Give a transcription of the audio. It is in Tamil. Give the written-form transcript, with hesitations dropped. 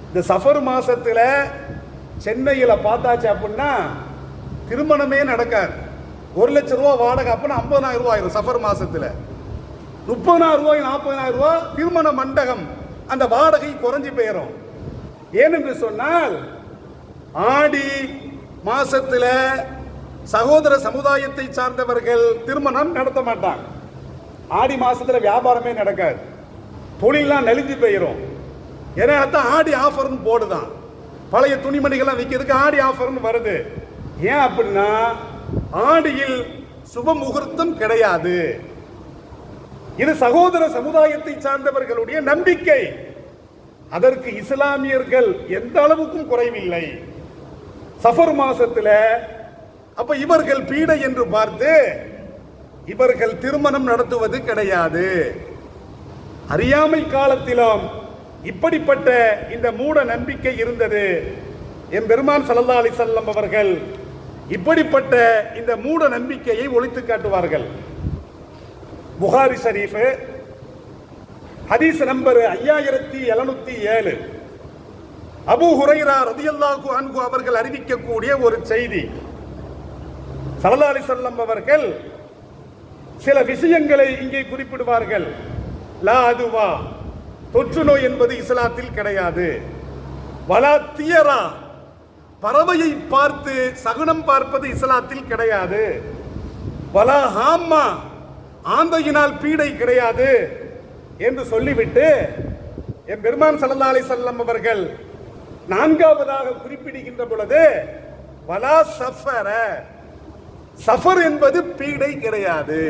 இந்த சஃபர் மாசத்துல சென்னையில் பார்த்தாச்சு அப்படின்னா திருமணமே நடக்காது. 1 லட்சம் ரூபா வாடகை அப்படின்னா 50,000 ரூபாய் ஆயிரும். சஃபர் மாசத்துல 30,000 ரூபாய் 40,000 ரூபாய் திருமண மண்டபம் அந்த வாடகை குறைஞ்சி போயிடும். ஏனென்று சொன்னால் ஆடி மாசத்துல சகோதர சமுதாயத்தை சார்ந்தவர்கள் திருமணம் நடத்த மாட்டாங்க. ஆடி மாசத்துல வியாபாரமே நடக்காது, தொழிலாம் நெளிஞ்சு போயிடும். ஏன்னா ஆடி ஆஃபர்னு போடுதான், பழைய துணிமணிகள்லாம் விற்கிறதுக்கு ஆடி ஆஃபர்னு வருது. ஏன் அப்படின்னா ஆடியில் சுப முகூர்த்தம் கிடையாது. இது சகோதர சமுதாயத்தை சார்ந்தவர்களுடைய நம்பிக்கை. அதற்கு இஸ்லாமியர்கள் எந்த அளவுக்கும் குறைவில்லை. சஃபர் மாசத்துல அப்ப இவர்கள் பீடை என்று பார்த்து இவர்கள் திருமணம் நடத்துவது கிடையாது. அறியாமை காலத்திலும் இப்படிப்பட்ட இந்த மூட நம்பிக்கை இருந்தது. என் பெருமான் ஸல்லல்லாஹு அலைஹி வஸல்லம் அவர்கள் இப்படிப்பட்ட இந்த மூட நம்பிக்கையை ஒழித்து காட்டுவார்கள். புகாரி ஷரீஃப் ஹதீஸ் நம்பர் 5707 அபூ ஹுரைரா ரலியல்லாஹு அன்ஹு அவர்கள் அறிவிக்கக்கூடிய ஒரு செய்தி. ஸல்லல்லாஹு அலைஹி வஸல்லம் அவர்கள் சில விஷயங்களை இங்கே குறிப்பிடுவார்கள். லா அதுவா, தொற்று நோய் என்பது இஸ்லாத்தில் கிடையாது. வலா தியரா, பறவையை பார்த்து சகுனம் பார்ப்பது இஸ்லாத்தில் கிடையாது. வலா ஹாம்மா, ஆந்தையினால் பீடை கிடையாது என்று சொல்லிவிட்டு என் பெருமான் ஸல்லல்லாஹு அலைஹி வஸல்லம் அவர்கள் 4ஆவதாக குறிப்பிடுகின்ற பொழுது வலா சஃபர, சஃபர் என்பது பீடை கிடையாது.